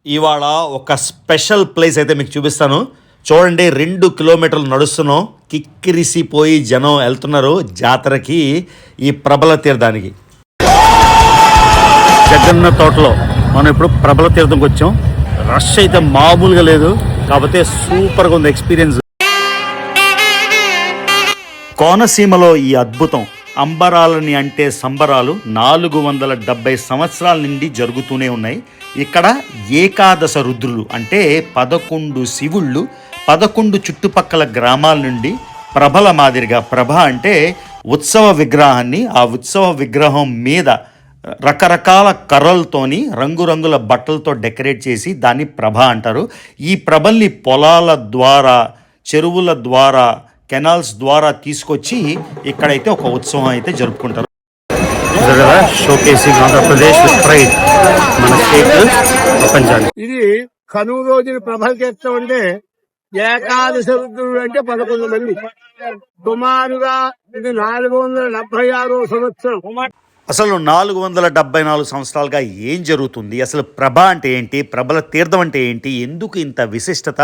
ఇవాళ ఒక special place అయితే మీకు చూపిస్తాను. చూడండి, 2 కిలోమీటర్లు నడుస్తున్నాం. కిక్కిరిసిపోయి జనం వెళ్తున్నారు జాతరకి, ఈ ప్రబల తీర్థానికి. జగన్న తోటలో మనం ఇప్పుడు ప్రబల తీర్థంకి వచ్చాం. రష్ అయితే మామూలుగా లేదు, కాకపోతే సూపర్గా ఉంది ఎక్స్పీరియన్స్. కోనసీమలో ఈ అద్భుతం అంబరాలని అంటే సంబరాలు 470 సంవత్సరాల నుండి జరుగుతూనే ఉన్నాయి. ఇక్కడ ఏకాదశ రుద్రులు అంటే 11 శివుళ్ళు 11 చుట్టుపక్కల గ్రామాల నుండి ప్రభల మాదిరిగా, ప్రభ అంటే ఉత్సవ విగ్రహాన్ని, ఆ ఉత్సవ విగ్రహం మీద రకరకాల కర్రలతోని రంగురంగుల బట్టలతో డెకరేట్ చేసి దాన్ని ప్రభ అంటారు. ఈ ప్రభల్ని పొలాల ద్వారా, చెరువుల ద్వారా, కెనాల్స్ ద్వారా తీసుకొచ్చి ఇక్కడైతే ఒక ఉత్సవం అయితే జరుపుకుంటారు. షోకేసింగ్ ఆంధ్రప్రదేశ్ విత్ ప్రైడ్, మన స్టేట్ ప్రపంచానికి. ఇది కనుమ రోజున ప్రభలు చేస్తూ ఉంటే ఏకాదశ రుద్రుడు అంటే 11 మంది. సుమారుగా ఇది 476 సంవత్సరం. అసలు 474 సంవత్సరాలుగా ఏం జరుగుతుంది, అసలు ప్రభ అంటే ఏంటి, ప్రభల తీర్థం అంటే ఏంటి, ఎందుకు ఇంత విశిష్టత,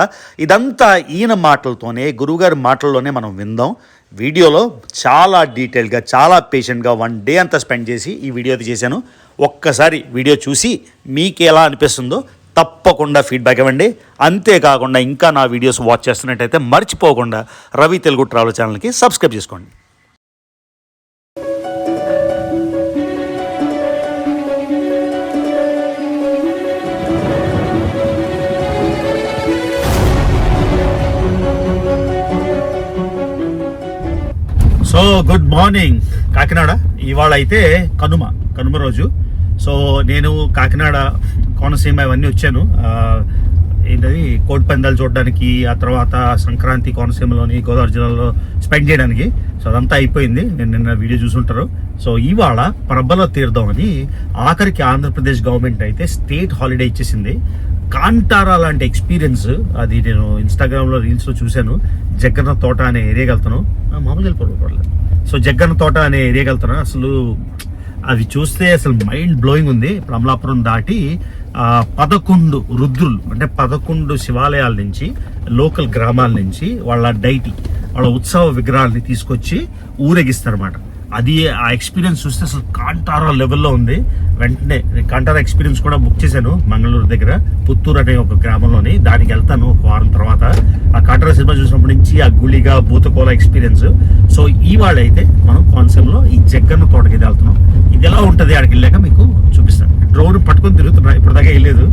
ఇదంతా ఈయన మాటలతోనే, గురువుగారి మాటల్లోనే మనం విందాం. వీడియోలో చాలా డీటెయిల్గా, చాలా పేషెంట్గా 1 డే అంతా స్పెండ్ చేసి ఈ వీడియో అయితే చేశాను. ఒక్కసారి వీడియో చూసి మీకు ఎలా అనిపిస్తుందో తప్పకుండా ఫీడ్బ్యాక్ ఇవ్వండి. అంతేకాకుండా ఇంకా నా వీడియోస్ వాచ్ చేస్తున్నట్టయితే మర్చిపోకుండా రవి తెలుగు ట్రావెల్ ఛానల్కి సబ్స్క్రైబ్ చేసుకోండి. So good morning Kakinada. ఇవాళ అయితే కనుమ రోజు. సో నేను కాకినాడ, కోనసీమ ఇవన్నీ వచ్చాను. ఏంటది, కోడి పందాలు చూడడానికి, ఆ తర్వాత సంక్రాంతి కోనసీమలోని గోదావరి జిల్లాలో స్పెండ్ చేయడానికి. సో అదంతా అయిపోయింది, నేను నిన్న వీడియో చూసుంటారు. సో ఇవాళ ప్రబల తీర్థం అని ఆఖరికి ఆంధ్రప్రదేశ్ గవర్నమెంట్ అయితే స్టేట్ హాలిడే ఇచ్చేసింది. కాంటారా లాంటి ఎక్స్పీరియన్స్ అది నేను ఇన్స్టాగ్రామ్లో రీల్స్లో చూశాను. జగ్గన్న తోట అనే ఏరియాకి వెళ్తాను, మామూలుగా వెళ్ళిపోవట్లేదు. సో జగ్గన్న తోట అనే ఏరియాకి వెళ్తాను. అసలు అవి చూస్తే అసలు మైండ్ బ్లోయింగ్ ఉంది. ఇప్పుడు అమలాపురం దాటి 11 రుద్రులు అంటే 11 శివాలయాల నుంచి, లోకల్ గ్రామాల నుంచి వాళ్ళ వాళ్ళ ఉత్సవ విగ్రహాలని తీసుకొచ్చి ఊరేగిస్తారన్నమాట. అది ఆ ఎక్స్పీరియన్స్ చూస్తే అసలు కాంటారా లెవెల్లో ఉంది. వెంటనే కాంటారా ఎక్స్పీరియన్స్ కూడా బుక్ చేశాను మంగళూరు దగ్గర, పుత్తూరు అనే ఒక గ్రామంలోని. దానికి వెళ్తాను ఒక వారం తర్వాత. ఆ కాంటారా సినిమా చూసినప్పటి నుంచి ఆ గుళిగా భూతకోల ఎక్స్పీరియన్స్. సో ఇవాళ అయితే మనం కోనసీమలో ఈ జగ్గన్న తోటకి వెళ్తున్నాం. ఇది ఎలా ఉంటుంది అక్కడికి వెళ్ళాక మీకు చూపిస్తాను. డ్రోన్ పట్టుకొని తిరుగుతున్నా, ఇప్పుడు దాకా వెళ్ళలేదు,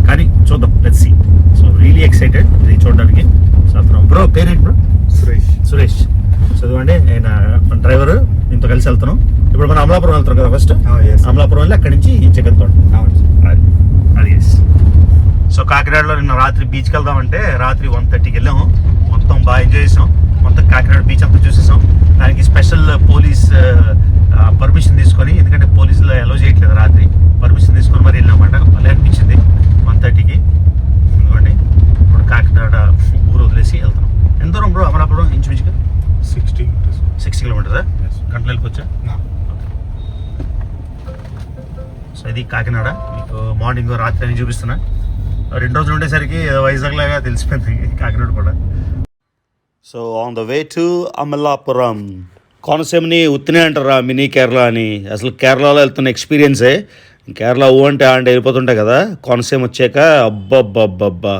కానీ చూద్దాం, let's see. So really excited ఇది చూడడానికి. వెళ్తున్నాం. బ్రో పేరేంటి బ్రో? సురేష్. చదువుండి, ఆయన మన డ్రైవర్, దీంతో కలిసి వెళ్తున్నాం. ఇప్పుడు మనం అమలాపురం వెళ్తాం కదా ఫస్ట్. అమలాపురం వెళ్ళి అక్కడి నుంచి జగన్ తోట. అది సో కాకినాడలో నిన్న రాత్రి బీచ్కి వెళ్దామంటే రాత్రి 1:30కి వెళ్ళాము. మొత్తం బాగా ఎంజాయ్ చేసాం. మొత్తం కాకినాడ బీచ్ అంతా చూసేసాం. దానికి స్పెషల్ పోలీస్ పర్మిషన్ తీసుకొని, ఎందుకంటే పోలీసులు అలో చేయట్లేదు, రాత్రి పర్మిషన్ తీసుకొని మరి వెళ్ళామంట. మళ్ళీ అనిపించింది 1:30కి. ఎందుకంటే ఇప్పుడు కాకినాడ ఊరు వదిలేసి వెళ్తున్నాం. ఎంత దూరం బ్రో అమలాపురం? ఇంచుమించుగా 60 కిలోమీటర్సా? గంటలు వెళ్ళిపోవచ్చా? సో ఇది కాకినాడ. మీకు మార్నింగ్ రాత్రి అని చూపిస్తున్నా. 2 రోజులు ఉండేసరికి వైజాగ్ లాగా తెలిసిపోయింది కాకినాడ కూడా. So on the way to Amalapuram. కోనసీమని ఉత్తినే అంటారా మినీ కేరళ అని. అసలు కేరళలో వెళ్తున్న ఎక్స్పీరియన్సే. కేరళ అంటే వెళ్ళిపోతుంటాయి కదా, కోనసీమ వచ్చాక అబ్బబ్బబ్బబ్బా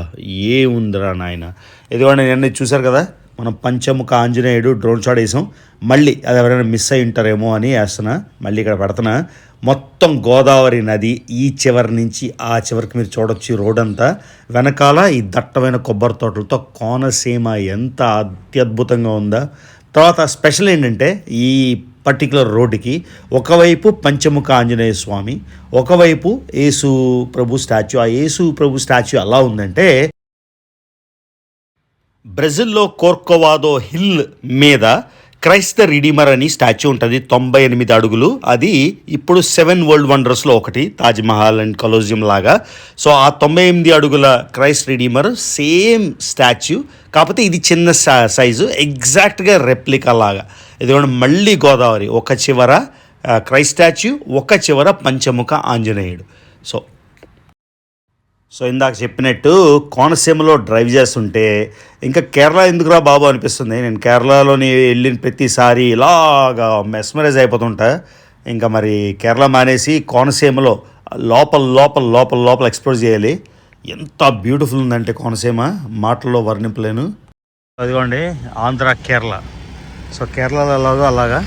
ఏముందిరా నాయన. ఇదిగోండి, నిన్న చూశారు కదా మనం పంచముఖ ఆంజనేయుడు డ్రోన్ షాట్ వేసాం. మళ్ళీ అది ఎవరైనా మిస్ అయి ఉంటారేమో అని వేస్తున్నా, మళ్ళీ ఇక్కడ పెడుతున్నా. మొత్తం గోదావరి నది ఈ చివరి నుంచి ఆ చివరికి మీరు చూడొచ్చు రోడ్ అంతా. వెనకాల ఈ దట్టమైన కొబ్బరి తోటలతో కోనసీమ ఎంత అత్యద్భుతంగా ఉందా. తర్వాత స్పెషల్ ఏంటంటే ఈ పర్టికులర్ రోడ్డుకి ఒకవైపు పంచముఖ ఆంజనేయ స్వామి, ఒకవైపు యేసు ప్రభు స్టాచ్యూ. ఆ యేసు ప్రభు స్టాచ్యూ ఎలా ఉందంటే, బ్రెజిల్లో కోర్కోవాదో హిల్ మీద క్రైస్త రిడీమర్ అని స్టాచ్యూ ఉంటుంది, 98 అడుగులు. అది ఇప్పుడు 7 వరల్డ్ వండర్స్లో ఒకటి, తాజ్మహల్ అండ్ కొలోజియం లాగా. సో ఆ 98 అడుగుల క్రైస్ట్ రిడీమర్ సేమ్ స్టాచ్యూ, కాకపోతే ఇది చిన్న సైజు, ఎగ్జాక్ట్గా రెప్లికా లాగా. ఇదిగోండి మళ్ళీ గోదావరి, ఒక చివర క్రైస్ట్ స్టాచ్యూ, ఒక చివర పంచముఖ ఆంజనేయుడు. సో సో ఇందాక చెప్పినట్టు కోనసీమలో డ్రైవ్ చేస్తుంటే ఇంకా కేరళ ఎందుకురా బాబు అనిపిస్తుంది. నేను కేరళలోని వెళ్ళిన ప్రతిసారి ఇలాగా మెస్మరైజ్ అయిపోతుంటా. ఇంకా మరి కేరళ మానేసి కోనసీమలో లోపల లోపల లోపల లోపల ఎక్స్ప్లోర్ చేయాలి. ఎంత బ్యూటిఫుల్ ఉందంటే కోనసీమ మాటల్లో వర్ణింపలేను. అదిగోండి ఆంధ్ర కేరళ. సో కేరళలో ఎలాగో అలాగా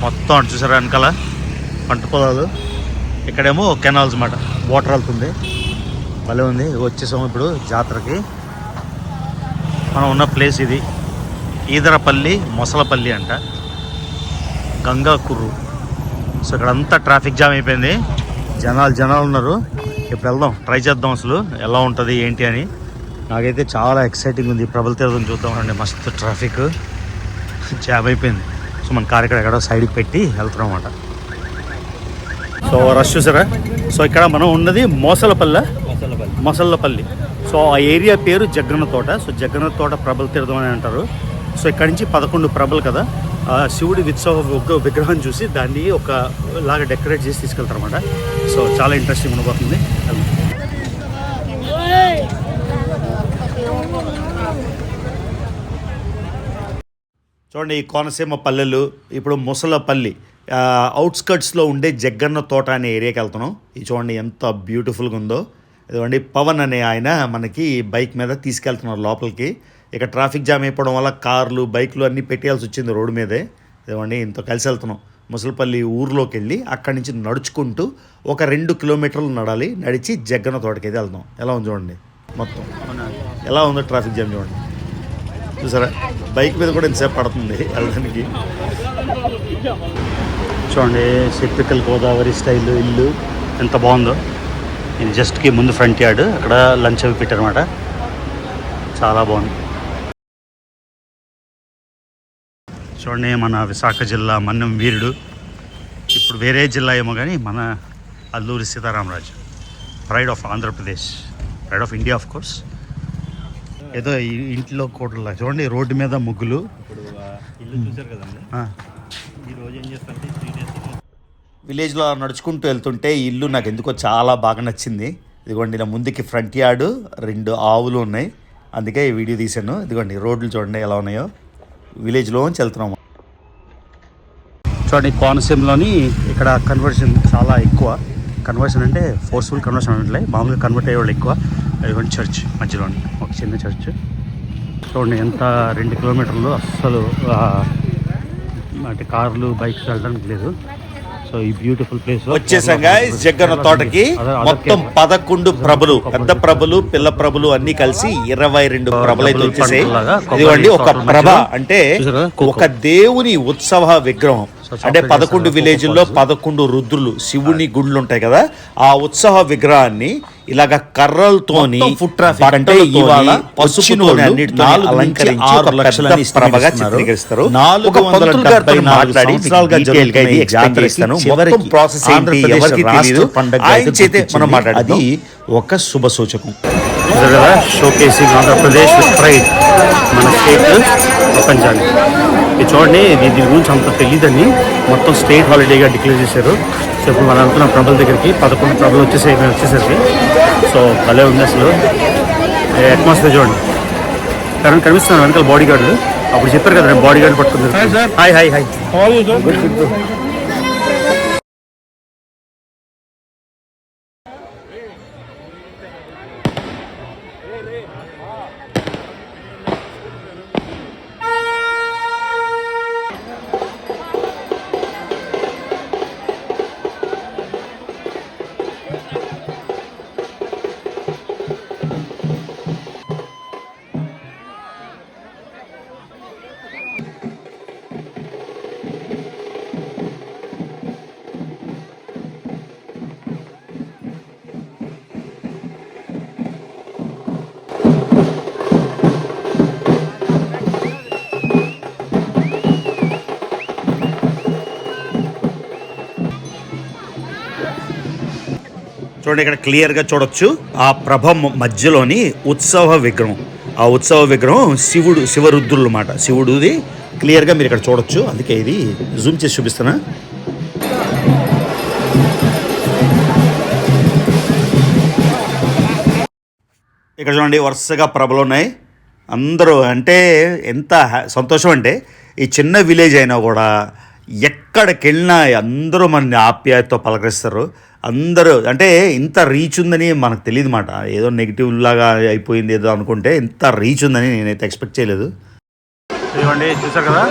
మొత్తం అటు చూసారా వెనకాల పంట పొలాలు, ఇక్కడేమో కెనాల్స్ మాట, వాటర్ వెళ్తుంది. భలే ఉంది. వచ్చేసాము ఇప్పుడు జాతరకి. మనం ఉన్న ప్లేస్ ఇది ఈదరపల్లి మొసలపల్లి అంట, గంగా కుర్రు. సో ఇక్కడ అంతా ట్రాఫిక్ జామ్ అయిపోయింది, జనాలు ఉన్నారు. ఇప్పుడు వెళ్దాం, ట్రై చేద్దాం అసలు ఎలా ఉంటుంది ఏంటి అని. నాకైతే చాలా ఎక్సైటింగ్ ఉంది. ప్రబల తీర్థం చూద్దాం అండి. మస్తు ట్రాఫిక్ జామ్ అయిపోయింది. సో మన కార్ ఇక్కడ ఎక్కడో సైడ్కి పెట్టి వెళ్తున్నాం అన్నమాట. సో రష్ చూసారా. సో ఇక్కడ మనం ఉన్నది మొసళ్ళపల్లి. సో ఆ ఏరియా పేరు జగ్గన్న తోట. సో జగ్గన్న తోట ప్రబల తీర్థం అని అంటారు. సో ఇక్కడ నుంచి 11 ప్రభలు కదా, శివుడి విగ్రహం చూసి దాన్ని ఒక లాగా డెకరేట్ చేసి తీసుకెళ్తారు అనమాట. సో చాలా ఇంట్రెస్టింగ్ ఉండబోతుంది. చూడండి ఈ కోనసీమ పల్లెలు. ఇప్పుడు ముసలపల్లి అవుట్స్కట్స్లో ఉండే జగ్గన్న తోట అనే ఏరియాకి వెళ్తున్నాం. ఇది చూడండి ఎంత బ్యూటిఫుల్గా ఉందో. ఇదిగోండి పవన్ అనే ఆయన మనకి బైక్ మీద తీసుకెళ్తున్నారు లోపలికి. ఇక ట్రాఫిక్ జామ్ అయిపోవడం వల్ల కార్లు బైక్లు అన్నీ పెట్టేయాల్సి వచ్చింది రోడ్డు మీదే. ఇదిగోండి ఇంత కలిసి వెళ్తున్నాం. ముసలపల్లి ఊర్లోకి వెళ్ళి అక్కడి నుంచి నడుచుకుంటూ ఒక 2 కిలోమీటర్లు నడిచి జగ్గన్న తోటకి అయితే వెళ్తాం. ఎలా ఉంది చూడండి మొత్తం, ఎలా ఉందో ట్రాఫిక్ జామ్ చూడండి. చూసారా బైక్ మీద కూడా ఇంతసేపు పడుతుంది వెళ్ళడానికి. చూడండి సిట్రికల్ గోదావరి స్టైల్ ఇల్లు ఎంత బాగుందో. ఇది జస్ట్కి ముందు ఫ్రంట్ యార్డ్, అక్కడ లంచ్ అవి పెట్టారనమాట. చాలా బాగుంది. చూడండి మన విశాఖ జిల్లా మన్నం వీరుడు, ఇప్పుడు వేరే జిల్లా ఏమో కానీ మన Alluri Sitaramaraju, pride of Andhra Pradesh, pride of India of course. ఏదో ఇంట్లో కోటలా చూడండి, రోడ్డు మీద ముగ్గులు. ఇల్లు చూసారు కదండి. ఈరోజు ఏం చేస్తారంటే విలేజ్లో నడుచుకుంటూ వెళ్తుంటే ఈ ఇల్లు నాకు ఎందుకో చాలా బాగా నచ్చింది. ఇదిగోండి ఇలా ముందుకి ఫ్రంట్ యార్డు, 2 ఆవులు ఉన్నాయి, అందుకే ఈ వీడియో తీశాను. ఇదిగోండి రోడ్లు చూడండి ఎలా ఉన్నాయో. విలేజ్లోంచి వెళ్తున్నాము. చూడండి కోనసీమలోని ఇక్కడ కన్వర్షన్ చాలా ఎక్కువ. కన్వర్షన్ అంటే ఫోర్స్ఫుల్ కన్వర్షన్ అంటే మామూలుగా కన్వర్ట్ అయ్యేవాళ్ళు ఎక్కువ. ఇదిగోండి చర్చ్ మధ్యలోని ఒక చిన్న చర్చ్. చూడండి ఎంత 2 కిలోమీటర్లు అస్సలు అంటే కార్లు బైక్స్ వెళ్ళడానికి లేదు. సో ఈ బ్యూటిఫుల్ ప్లేస్ వచ్చేసాం గైస్ జగ్గన్న తోటకి. మొత్తం 11 ప్రభులు, పెద్ద ప్రభులు పిల్ల ప్రభులు అన్ని కలిసి 22 ప్రభులు అయితే వచ్చేసాయి. ఇదిగోండి ఒక ప్రభ అంటే ఒక దేవుని ఉత్సవ విగ్రహం. అంటే 11 విలేజ్ల్లో 11 రుద్రులు శివుని గుళ్ళు ఉంటాయి కదా, ఆ ఉత్సవ విగ్రహాన్ని ఇలాగ కర్రలతోని ఫుట్ ట్రాఫిక్ అంటే ఇవాళ పసుపుతోని అన్నిటితో అలంకరించి 6 లక్షలని ప్రభగా చిత్రీకరిస్తారు. 474 మాట్లాడి డీటెయిల్ గా ఇది ఎక్స్ప్లెయిన్ చేస్తాను. మొత్తం ప్రాసెస్ ఏంటి ఎవరికి తెలియదు, ఆయన చేతే మనం మాట్లాడేది ఒక శుభ సూచకం కదా. షోకేసింగ్ ఆంధ్రప్రదేశ్ విత్ ప్రైడ్, మన స్టేట్ ప్రపంచానికి. ఇది చూడండి, దీని గురించి అంత తెలియదని మొత్తం స్టేట్ హాలిడేగా డిక్లేర్ చేశారు. సో ఇప్పుడు మనం అనుకున్న ప్రభల దగ్గరికి 11 ప్రభలు వచ్చేసరికి సో భలే ఉంది అసలు. అట్మాస్ఫియర్ చూడండి. కరెంట్ కనిపిస్తున్నాను వెనకాల బాడీ గార్డు. అప్పుడు చెప్పారు కదా నేను బాడీ గార్డు పట్టుకుంది. Hi hi hi. చూడండి ఇక్కడ క్లియర్గా చూడొచ్చు ఆ ప్రభ మధ్యలోని ఉత్సవ విగ్రహం. ఆ ఉత్సవ విగ్రహం శివరుద్రులు అన్నమాట. శివుడిది క్లియర్గా మీరు ఇక్కడ చూడొచ్చు. అందుకే ఇది జూమ్ చేసి చూపిస్తున్నా. ఇక్కడ చూడండి వరుసగా ప్రభలు ఉన్నాయి. అందరూ అంటే ఎంత సంతోషం అంటే ఈ చిన్న విలేజ్ అయినా కూడా ఎక్కడికి వెళ్ళినా అందరూ మన ఆప్యాయతతో పలకరిస్తారు. అందరూ అంటే ఇంత రీచ్ ఉందని మనకు తెలియదు మాట. ఏదో నెగిటివ్ లాగా అయిపోయింది ఏదో అనుకుంటే ఇంత రీచ్ ఉందని నేనైతే ఎక్స్పెక్ట్ చేయలేదు. ఇదిగోండి చూసారు కదా.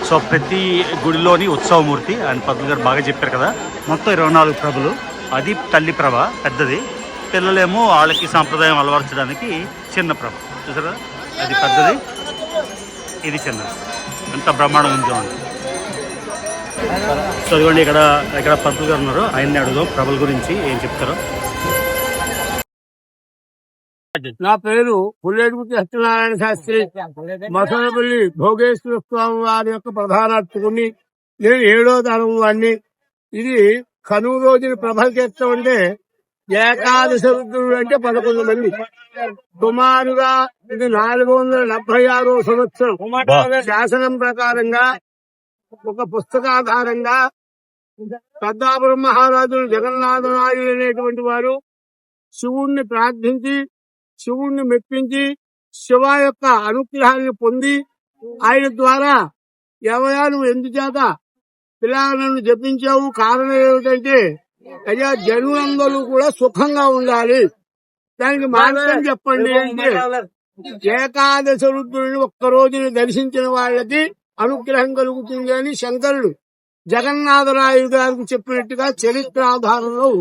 సో ప్రతి గుడిలోని ఉత్సవమూర్తి ఆయన పద్మ గారు బాగా చెప్పారు కదా. మొత్తం 24 ప్రభలు. అది తల్లి ప్రభ పెద్దది, పిల్లలేమో వాళ్ళకి సాంప్రదాయం అలవర్చడానికి చిన్న ప్రభ. చూసారు కదా, అది పెద్దది, ఇది చిన్నది. ఎంత బ్రహ్మాండం ఉంచామండి. సో ఇదిగోండి ఇక్కడ పంతులు గారు ఉన్నారు, ఆయన్ని అడుగుదాం ప్రభల గురించి ఏం చెప్తారో. నా పేరు పుల్లేటిగుత్తి సత్యనారాయణ శాస్త్రి. మసనపల్లి భోగేశ్వర స్వామి వారి యొక్క ప్రధాన అర్చకుని. నేను 7వ తరం వాడిని. ఇది కనుమ రోజున ప్రభలు చేస్తాం అంటే ఏకాదశ రుద్రుడు అంటే 11 మంది. సుమారుగా ఇది 476వ సంవత్సరం శాసనం ప్రకారంగా ఒక పుస్తకాధారంగా పెద్దాపురం మహారాజులు జగన్నాథరాయుడు అనేటువంటి వారు శివుణ్ణి ప్రార్థించి శివుణ్ణి మెప్పించి శివ యొక్క అనుగ్రహాన్ని పొంది ఆయన ద్వారా ఎవయా నువ్వు ఎందుచేత పిల్లలను జపించావు, కారణం ఏమిటంటే అయ్యా జనులందరూ కూడా సుఖంగా ఉండాలి, దానికి మార్గం చెప్పండి అంటే ఏకాదశ రుద్రుడిని ఒక్క రోజుని దర్శించిన వాళ్ళకి అనుగ్రహం కలుగుతుంది అని శంకరుడు జగన్నాథరాయు గారికి చెప్పినట్టుగా చరిత్ర ఆధారంలో.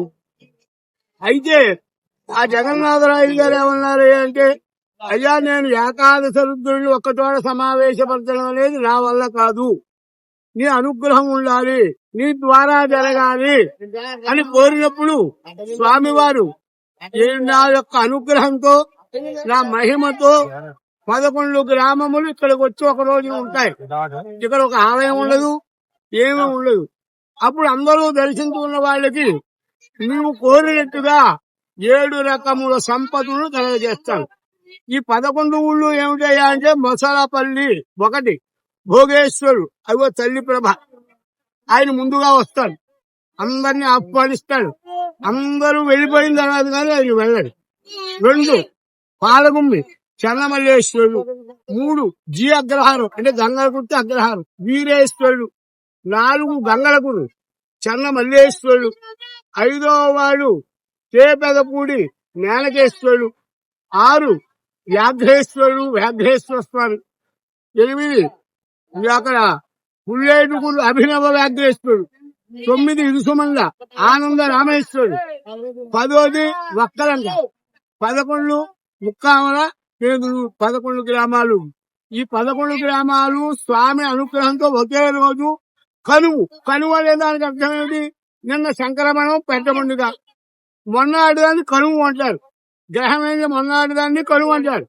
అయితే ఆ జగన్నాథరాయు గారు ఏమన్నారు అంటే అయ్యా నేను ఏకాదశ రుద్రుడిని ఒక్కచోట సమావేశపరచడం అనేది నా వల్ల కాదు, నీ అనుగ్రహం ఉండాలి, నీ ద్వారా జరగాలి అని కోరినప్పుడు స్వామివారు నా యొక్క అనుగ్రహంతో నా మహిమతో 11 గ్రామములు ఇక్కడికి వచ్చి ఒక రోజు ఉంటాయి. ఇక్కడ ఒక ఆలయం ఉండదు, ఏమీ ఉండదు. అప్పుడు అందరూ దర్శించుకున్న వాళ్ళకి నీవు కోరినట్టుగా 7 రకముల సంపదను కలగజేస్తాను. ఈ 11 ఊళ్ళు ఏమిటయ్యా అంటే మొసలపల్లి ఒకటి, భోగేశ్వరుడు అదిగో తల్లి ప్రభ, ఆయన ముందుగా వస్తాడు, అందరినీ ఆహ్వానిస్తాడు. అందరూ వెళ్ళిపోయిన తర్వాత కానీ ఆయన వెళ్ళడు. 2 పాలగుమ్మి చెన్నమల్లేశ్వరుడు. 3 జీ అగ్రహారం అంటే గంగలకుర్తి అగ్రహారం వీరేశ్వరుడు. 4 గంగలకుడు చెన్నమల్లేశ్వరుడు. 5వ వాడు చేపెదపూడి మేనకేశ్వరుడు. 6 వ్యాఘ్రేశ్వరుడు వ్యాఘ్రేశ్వర స్వామి. 8 అక్కడ పుల్లేటుకుడు అభినవ వ్యాఘ్రేశ్వరుడు. 9 ఇరుసుమంద ఆనంద రామేశ్వరుడు. 10వ వక్కలంక. 11 ముక్కామల పేదలు. 11 గ్రామాలు. ఈ 11 గ్రామాలు స్వామి అనుగ్రహంతో ఒకే రోజు కనుమ అనే దానికి అర్థం ఏమిటి? నిన్న సంక్రమణం పెద్ద పండుగ, మొన్న ఆడదాన్ని కనుమ అంటారు. గ్రహమైన మొన్న ఆడదాన్ని కనుమ అంటారు.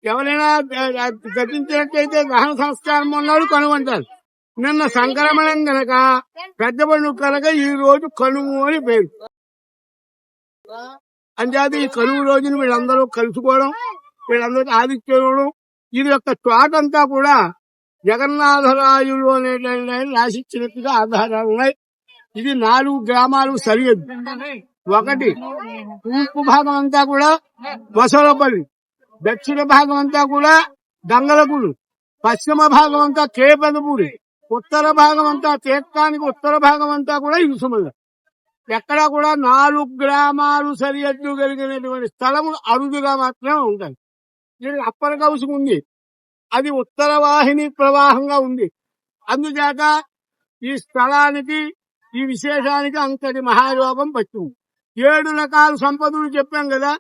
ఎవరైనా గతించినట్టయితే గ్రహణ సంస్కారం మొన్నాడు కనుమ అంటారు. నిన్న సంక్రమణం కనుక పెద్ద పండుగ కనుక ఈ రోజు కనుము అని పేరు. అంచేది ఈ కనుమ రోజున వీళ్ళందరూ కలుసుకోవడం, వీళ్ళందరికీ ఆదిత్యం ఇవ్వడం. ఇది యొక్క తోటంతా కూడా జగన్నాథరాయుడు అనేటువంటి రాసిచ్చినట్టుగా ఆధారాలు ఉన్నాయి. ఇది 4 గ్రామాలు సరిహద్దు. 1 తూర్పు భాగం అంతా కూడా బసవపల్లి, దక్షిణ భాగం అంతా కూడా గంగలపూడి, పశ్చిమ భాగం అంతా కేపెదపూడి, ఉత్తర భాగం అంతా తీర్థానికి ఉత్తర భాగం అంతా కూడా ఇరుసుమల్ల. ఎక్కడా కూడా 4 గ్రామాలు సరిహద్దు కలిగినటువంటి స్థలములు అరుదుగా మాత్రమే ఉంటాయి. ఇది అప్పర్ కౌసు ఉంది, అది ఉత్తర వాహిని ప్రవాహంగా ఉంది. అందుచేత ఈ స్థలానికి ఈ విశేషానికి అంతటి మహాయోగం పట్టింది. 7 రకాల సంపదలు చెప్పాం కదా,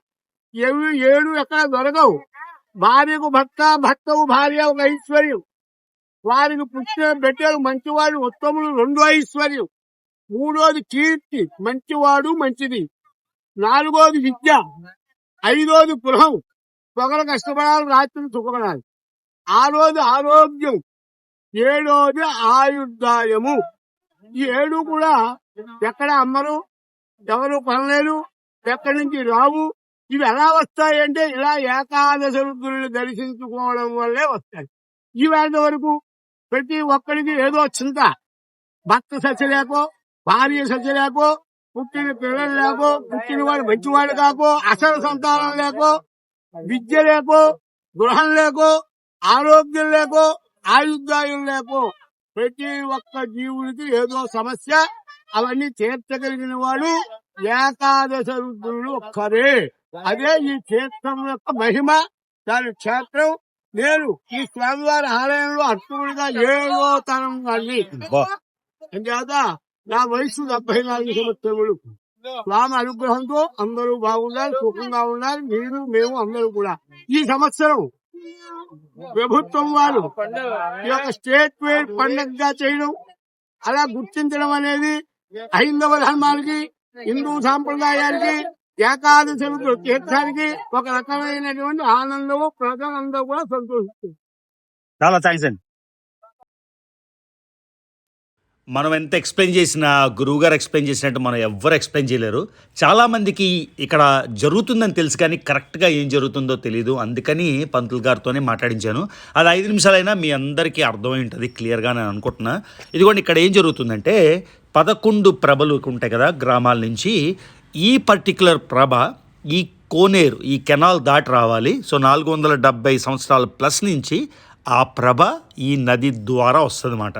7 ఎక్కడ దొరకవు. భార్యకు భర్త, భర్తకు భార్య ఒక ఐశ్వర్యం, వారికి పుట్టిన బిడ్డలు మంచివాడు ఉత్తములు 2 ఐశ్వర్యం, 3వది కీర్తి మంచివాడు మంచిది, 4వది విద్య, 5వది గృహం పొగల కష్టపడాలి రాత్రి సుఖపడాలి, 6వది ఆరోగ్యం, 7వది ఆయుర్దాయము. ఈ 7 కూడా ఎక్కడ అమ్మరు, ఎవరు కొనలేరు, ఎక్కడి నుంచి రావు. ఇవి ఎలా వస్తాయంటే ఇలా ఏకాదశ రుద్రుల్ని దర్శించుకోవడం వల్లే వస్తాయి. ఈవేళ వరకు ప్రతి ఒక్కరికి ఏదో చింత, భర్త సచ్చలేకో, భార్య సచ్చలేకో, పుట్టిన పిల్లలు లేకో, పుట్టిన వాడు మంచివాడు కాకో, అసలు సంతానం లేకో, విద్య లేకో, గృహం లేకో, ఆరోగ్యం లేకో, ఆయుర్దాయం లేకో ప్రతి ఒక్క జీవుడికి ఏదో సమస్య. అవన్నీ తీర్చగలిగిన వాడు ఏకాదశ రుద్రులు ఒక్కరే. అదే ఈ క్షేత్రం యొక్క మహిమ, దాని క్షేత్రం. నేను ఈ స్వామివారి ఆలయంలో అర్చకుడిగా 7వ తరం వాడిని. అంచేత నా వయసు 74 సంవత్సరములు. స్వామి అనుగ్రహంతో అందరూ బాగున్నారు, సుఖంగా ఉన్నారు. మీరు మేము అందరూ కూడా ఈ సంవత్సరం ప్రభుత్వం వారు ఈ యొక్క స్టేట్ ఫేర్ పండుగగా చేయడం, అలా గుర్తించడం అనేది హైందవ ధర్మానికి, హిందూ సాంప్రదాయానికి, ఏకాదశి తీర్థానికి ఒక రకమైనటువంటి ఆనందము. ప్రజలందరూ కూడా సంతోషిస్తుంది. చాలా థ్యాంక్స్ అండి. మనం ఎంత ఎక్స్ప్లెయిన్ చేసినా గురువు గారు ఎక్స్ప్లెయిన్ చేసినట్టు మనం ఎవ్వరు ఎక్స్ప్లెయిన్ చేయలేరు. చాలామందికి ఇక్కడ జరుగుతుందని తెలుసు కానీ కరెక్ట్గా ఏం జరుగుతుందో తెలియదు. అందుకని పంతులు గారితోనే మాట్లాడించాను. అది 5 నిమిషాలైనా మీ అందరికీ అర్థమై ఉంటుంది క్లియర్గా నేను అనుకుంటున్నా. ఇదిగోండి ఇక్కడ ఏం జరుగుతుందంటే 11 ప్రభలు ఉంటాయి కదా గ్రామాల నుంచి. ఈ పర్టికులర్ ప్రభ ఈ కోనేరు, ఈ కెనాల్ దాటి రావాలి. సో 470 సంవత్సరాల ప్లస్ నుంచి ఆ ప్రభ ఈ నది ద్వారా వస్తుంది అన్నమాట.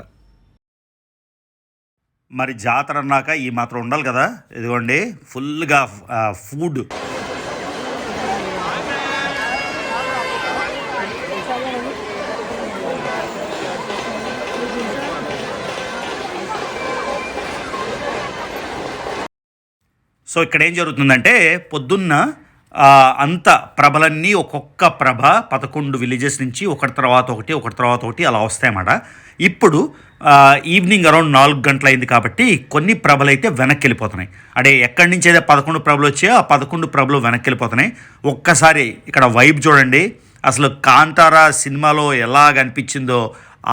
మరి జాతర అన్నాక ఈ మాత్రం ఉండాలి కదా. ఇదిగోండి ఫుల్గా ఫుడ్. సో ఇక్కడ ఏం జరుగుతుందంటే పొద్దున్న అంత ప్రభలన్నీ ఒక్కొక్క ప్రభ 11 విలేజెస్ నుంచి ఒకటి తర్వాత ఒకటి అలా వస్తాయన్నమాట. ఇప్పుడు ఈవినింగ్ అరౌండ్ 4 గంటలు అయింది కాబట్టి కొన్ని ప్రభలు అయితే వెనక్కి వెళ్ళిపోతున్నాయి. అంటే ఎక్కడి నుంచి అయితే 11 ప్రభలు వచ్చాయో ఆ 11 ప్రభలు వెనక్కి వెళ్ళిపోతున్నాయి. ఒక్కసారి ఇక్కడ వైబ్ చూడండి. అసలు కాంతారా సినిమాలో ఎలాగ అనిపించిందో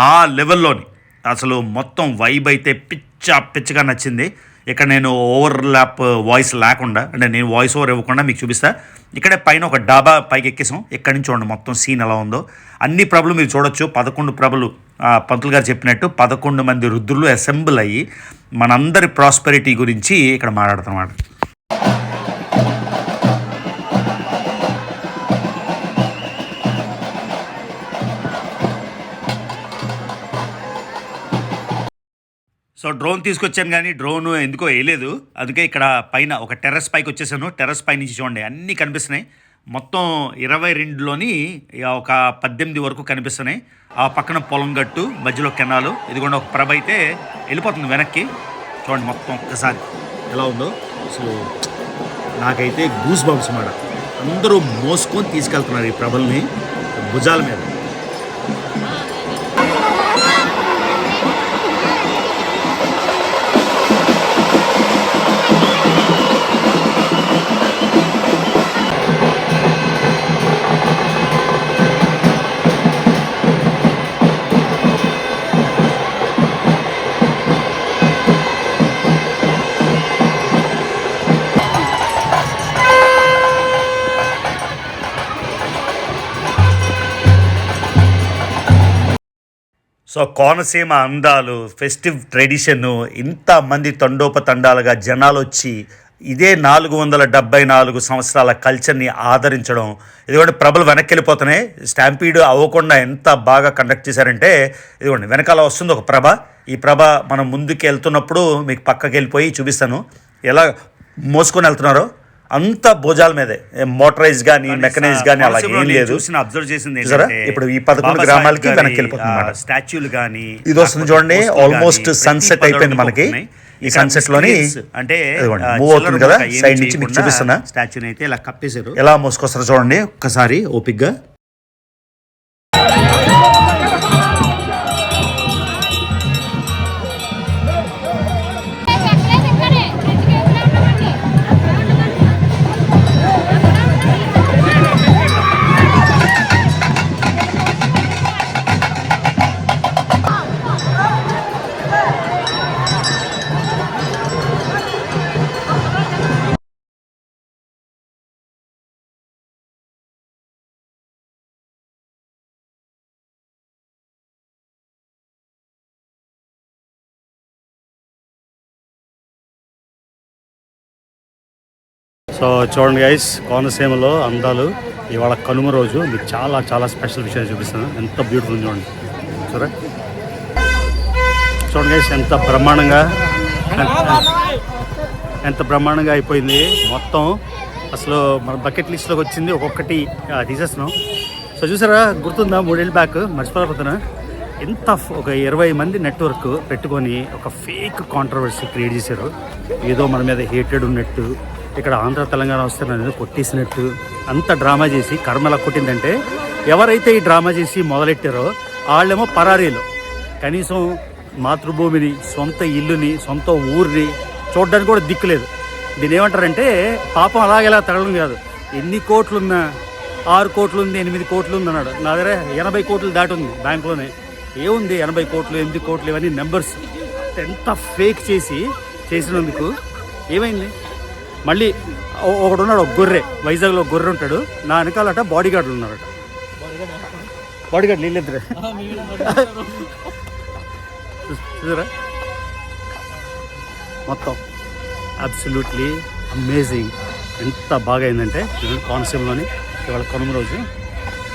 ఆ లెవెల్లోని అసలు మొత్తం వైబ్ అయితే పిచ్చగా నచ్చింది. ఇక్కడ నేను ఓవర్లాప్ వాయిస్ లేకుండా, అంటే నేను వాయిస్ ఓవర్ ఇవ్వకుండా మీకు చూపిస్తా. ఇక్కడే పైన ఒక డాబా పైకి ఎక్కేసాం. ఎక్కడి నుంచి చూడండి మొత్తం సీన్ ఎలా ఉందో. అన్ని ప్రభలు మీరు చూడొచ్చు. 11 ప్రభలు పంతులు గారు చెప్పినట్టు 11 మంది రుద్రులు అసెంబుల్ అయ్యి మనందరి ప్రాస్పెరిటీ గురించి ఇక్కడ మాట్లాడుతున్నమాట. సో డ్రోన్ తీసుకొచ్చాను కానీ డ్రోన్ ఎందుకో వేయలేదు. అందుకే ఇక్కడ పైన ఒక టెర్రస్ పైకి వచ్చేసాను. టెర్రస్ పై నుంచి చూడండి అన్నీ కనిపిస్తున్నాయి. మొత్తం 22లోని ఒక 18 వరకు కనిపిస్తున్నాయి. ఆ పక్కన పొలం గట్టు, మధ్యలో కెనాలు. ఇదిగోండి ఒక ప్రభ అయితే వెళ్ళిపోతుంది వెనక్కి. చూడండి మొత్తం ఒక్కసారి ఎలా ఉందో. సో నాకైతే గూస్ బంప్స్ మాట. అందరూ మోసుకొని తీసుకెళ్తున్నారు ఈ ప్రభల్ని భుజాల మీద. సో కోనసీమ అందాలు, ఫెస్టివ్ ట్రెడిషన్, ఇంతమంది తండోపతండాలుగా జనాలు వచ్చి ఇదే 474 సంవత్సరాల కల్చర్ని ఆదరించడం. ఇదిగోండి ప్రభలు వెనక్కి వెళ్ళిపోతున్నాయి. స్టాంపీడ్ అవ్వకుండా ఎంత బాగా కండక్ట్ చేశారంటే ఇదిగోండి వెనకాల వస్తుంది ఒక ప్రభ. ఈ ప్రభ మనం ముందుకు వెళ్తున్నప్పుడు మీకు పక్కకి వెళ్ళిపోయి చూపిస్తాను ఎలా మోసుకొని వెళ్తున్నారో. అంత భుజాల మీదే, మోటరైజ్ కానీ మెకనైజ్ కానీ అలా ఏం లేదు. అబ్జర్వ్ చేసింది ఇప్పుడు ఈ 11 గ్రామాలకి వెనక్కి వెళ్ళిపోతుంది. స్టాచ్యూలు కానీ ఇది వస్తుంది చూడండి. ఆల్మోస్ట్ సన్సెట్ అయిపోయింది మనకి. ఈ సన్సెట్ లోని అంటే మూవ్ అవుతుంది కదా సైడ్ నుంచి మీకు చూపిస్తున్నా. స్టాచ్యూని అయితే ఇలా కప్పేశారు. ఎలా మోసుకొస్తారో చూడండి ఒక్కసారి ఓపిక్గా. సో చూడండి గైస్, కోనసీమలో అందాలు ఇవాళ కనుమ రోజు మీకు చాలా చాలా స్పెషల్ విషయాలు చూపిస్తాను. ఎంత బ్యూటిఫుల్ చూడండి. చూడండి గైస్, ఎంత బ్రహ్మాండంగా అయిపోయింది మొత్తం. అసలు మన బకెట్ లిస్ట్లోకి వచ్చింది ఒక్కొక్కటి తీసేస్తున్నాం. సో చూసారా, గుర్తుందా 3 ఏళ్ళ బ్యాక్, మర్చిపోతున్నా, ఎంత ఒక 20 మంది నెట్వర్క్ పెట్టుకొని ఒక ఫేక్ కాంట్రవర్సీ క్రియేట్ చేశారు. ఏదో మన మీద హేటెడ్ ఉన్నట్టు, ఇక్కడ ఆంధ్ర తెలంగాణ వస్తే నన్ను కొట్టేసినట్టు అంత డ్రామా చేసి కర్మ ఎలా కొట్టిందంటే, ఎవరైతే ఈ డ్రామా చేసి మొదలెట్టారో వాళ్ళేమో పరారీలు. కనీసం మాతృభూమిని, సొంత ఇల్లుని, సొంత ఊరిని చూడడానికి కూడా దిక్కులేదు. దీని ఏమంటారంటే పాపం అలాగేలా తగలడం కాదు. ఎన్ని కోట్లున్నా 6 కోట్లు ఉంది, 8 కోట్లు ఉంది అన్నాడు. నా దగ్గర 80 కోట్లు దాటి ఉంది బ్యాంకులోనే. ఏముంది 80 కోట్లు, 8 కోట్లు, ఇవన్నీ నెంబర్స్. ఎంత ఫేక్ చేసినందుకు ఏమైంది? మళ్ళీ ఒకడు ఉన్నాడు, ఒక గొర్రె, వైజాగ్లో ఒక గొర్రె ఉంటాడు. నా వెనకాలట బాడీ గార్డులు ఉన్నారట. బాడీ గార్డులు వీళ్ళిద్దరే. చూసారా, మొత్తం అబ్సల్యూట్లీ అమేజింగ్. ఎంత బాగా అయిందంటే కోనసీమలోని ఇవాళ కనుమ రోజు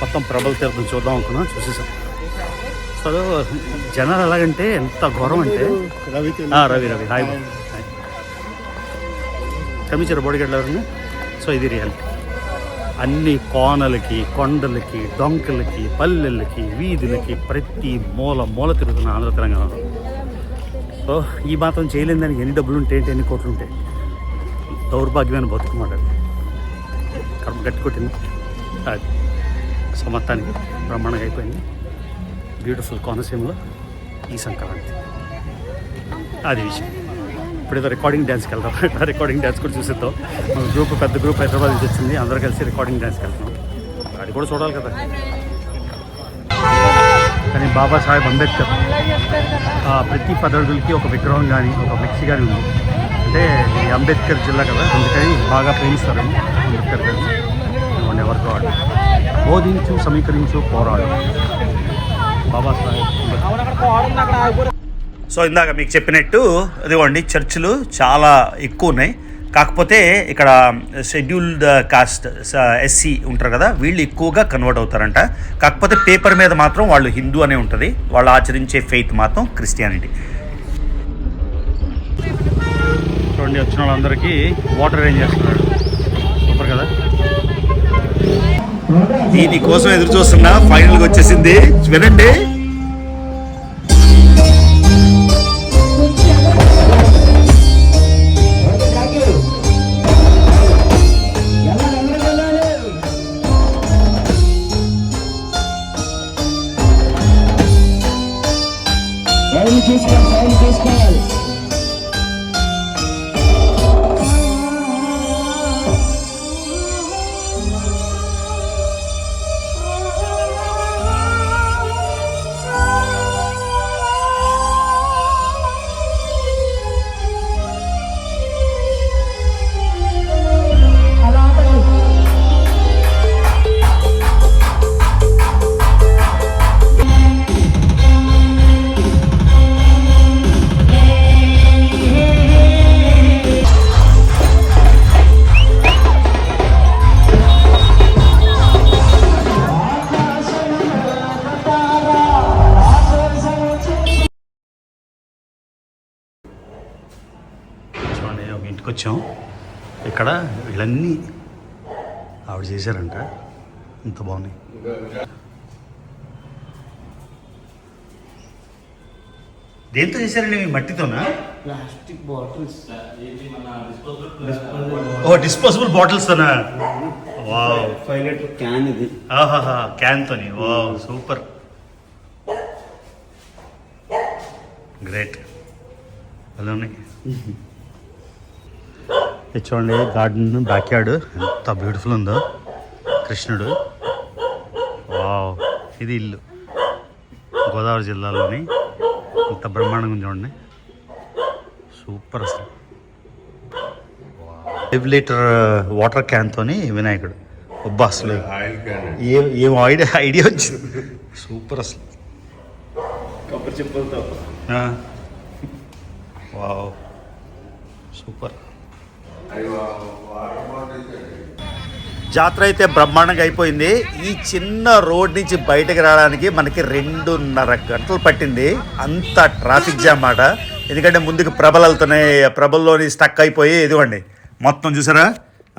మొత్తం ప్రబల తీర్థం చూద్దాం అనుకున్నాం, చూసేసాం. సో జనాలు ఎలాగంటే ఎంత ఘోరం అంటే, రవి హాయ్ కమిచారు బోడిగడ్డ ఎవరిని. సో ఇది రియాలిటీ. అన్ని కోనలకి, కొండలకి, డొంకలకి, పల్లెలకి, వీధులకి, ప్రతి మూల తిరుగుతున్న ఆంధ్ర తెలంగాణలో. సో ఈ మాత్రం చేయలేని దానికి ఎన్ని డబ్బులు ఉంటే ఎన్ని కోట్లు ఉంటాయి. దౌర్భాగ్యమైన బతుకుమాట, కర్మ గట్టి కొట్టింది అది. సో మొత్తానికి బ్రహ్మాండంగా అయిపోయింది బ్యూటిఫుల్ కోనసీమలో ఈ సంక్రాంతి. అది విషయం. ఇప్పుడు ఏదో రికార్డింగ్ డ్యాన్స్కి వెళ్తాం. రికార్డింగ్ డ్యాన్స్ కూడా చూసేద్దాం. మన గ్రూప్, పెద్ద గ్రూప్ హైదరాబాద్ నుంచి వచ్చింది, అందరూ కలిసి రికార్డింగ్ డ్యాన్స్కి వెళ్తున్నాం. అది కూడా చూడాలి కదా. కానీ బాబాసాహెబ్ అంబేద్కర్ ప్రతి 10 అడుగులకి ఒక విగ్రహం కానీ, ఒక ఫ్లెక్సీ కానీ ఉంది. అంటే ఈ అంబేద్కర్ జిల్లా కదా, అందుకని బాగా ప్రేమిస్తారు అంబేద్కర్ గారు. ఎవరితో వాడు బోధించు, సమీకరించు, పోరాడు బాబాసాహెబ్ అంబేద్కర్. సో ఇందాక మీకు చెప్పినట్టు అదిగోండి, చర్చిలు చాలా ఎక్కువ ఉన్నాయి. కాకపోతే ఇక్కడ షెడ్యూల్డ్ కాస్ట్ ఎస్సీ ఉంటారు కదా, వీళ్ళు ఎక్కువగా కన్వర్ట్ అవుతారంట. కాకపోతే పేపర్ మీద మాత్రం వాళ్ళు హిందూ అనే ఉంటుంది, వాళ్ళు ఆచరించే ఫెయిత్ మాత్రం క్రిస్టియానిటీ. చూడండి, వచ్చిన వాళ్ళందరికీ వాటర్ అరేంజ్ చేస్తున్నాడు. సూపర్ కదా. దీనికోసం ఎదురు చూస్తున్నా, ఫైనల్గా వచ్చేసింది. వినండి, ఇంటికి వచ్చాం. ఇక్కడ వీళ్ళన్నీ ఆవిడ చేశారంట, ఇంత బాగున్నాయి. దేంతో చేశారండి? మీ మట్టితోనా? Plastic bottles. ఓ డిస్పోజబుల్ బాటిల్స్ తోనా? వావ్, 5 లీటర్ క్యాన్ ఇది. ఆహాహా, క్యాన్ తోని. Wow, super, great. అలా ఉన్నాయి. ఇది చూడండి, గార్డెన్ బ్యాక్ యార్డ్ ఎంత బ్యూటిఫుల్ ఉందో. కృష్ణుడు. వావ్, ఇది ఇల్లు గోదావరి జిల్లాలోని. ఇంత బ్రహ్మాండంగా ఉంది చూడండి, సూపర్ అసలు. 5 లీటర్ వాటర్ క్యాన్తోని వినాయకుడు. ఒబ్బా, అసలు ఏం ఐడియా వచ్చింది. సూపర్ అసలు. కొబ్బరి చెప్పులతో. జాతర అయితే బ్రహ్మాండంగా అయిపోయింది. ఈ చిన్న రోడ్ నుంచి బయటకు రావడానికి మనకి 2.5 గంటలు పట్టింది. అంత ట్రాఫిక్ జామ్ మాట. ఎందుకంటే ముందుకు ప్రభలు వెళ్తున్నాయి, ప్రభల్లోని స్టక్ అయిపోయి ఇదిగోండి మొత్తం చూసారా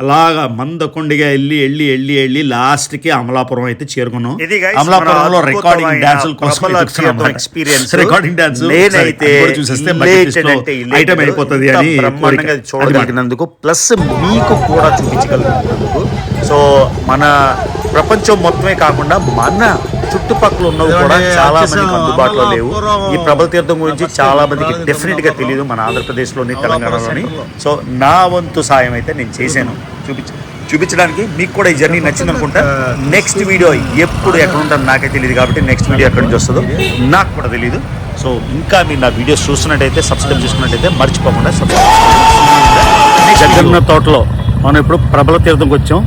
అలాగా మందకొండిగా వెళ్ళి లాస్ట్ కి అమలాపురం అయితే చేరుకున్నాం. అమలాపురంలో రికార్డింగ్ డాన్సుల కోసం ఎక్స్పీరియన్స్ రికార్డింగ్ డాన్స్ నేనైతే చూసేస్తే ఐటమ్ అయిపోతుంది అని బ్రహ్మాండంగా చూడగలిగినందుకు, ప్లస్ మీకు కూడా చూపించగలిగినందుకు. సో మన ప్రపంచం మొత్తమే కాకుండా మన చుట్టుపక్కల ఉన్నవి కూడా చాలా మందికి అందుబాటులో లేవు. ఈ ప్రభల తీర్థం గురించి చాలా మందికి డెఫినెట్ గా తెలియదు మన ఆంధ్రప్రదేశ్లోని, తెలంగాణలోని. సో నా వంతు సాయం అయితే నేను చేశాను చూపించడానికి. మీకు కూడా ఈ జర్నీ నచ్చింది అనుకుంటా. నెక్స్ట్ వీడియో ఎప్పుడు ఎక్కడ ఉంటారో నాకే తెలియదు కాబట్టి నెక్స్ట్ వీడియో ఎక్కడి నుంచి వస్తుందో నాకు కూడా తెలియదు. సో ఇంకా మీరు నా వీడియోస్ చూస్తున్నట్టయితే, సబ్స్క్రైబ్ చేసుకున్నట్టయితే మర్చిపోకుండా సబ్స్క్రైబ్ చేసుకోండి. జగన్నాథ్ తోటలో మనం ఇప్పుడు ప్రభల తీర్థంకి వచ్చాం.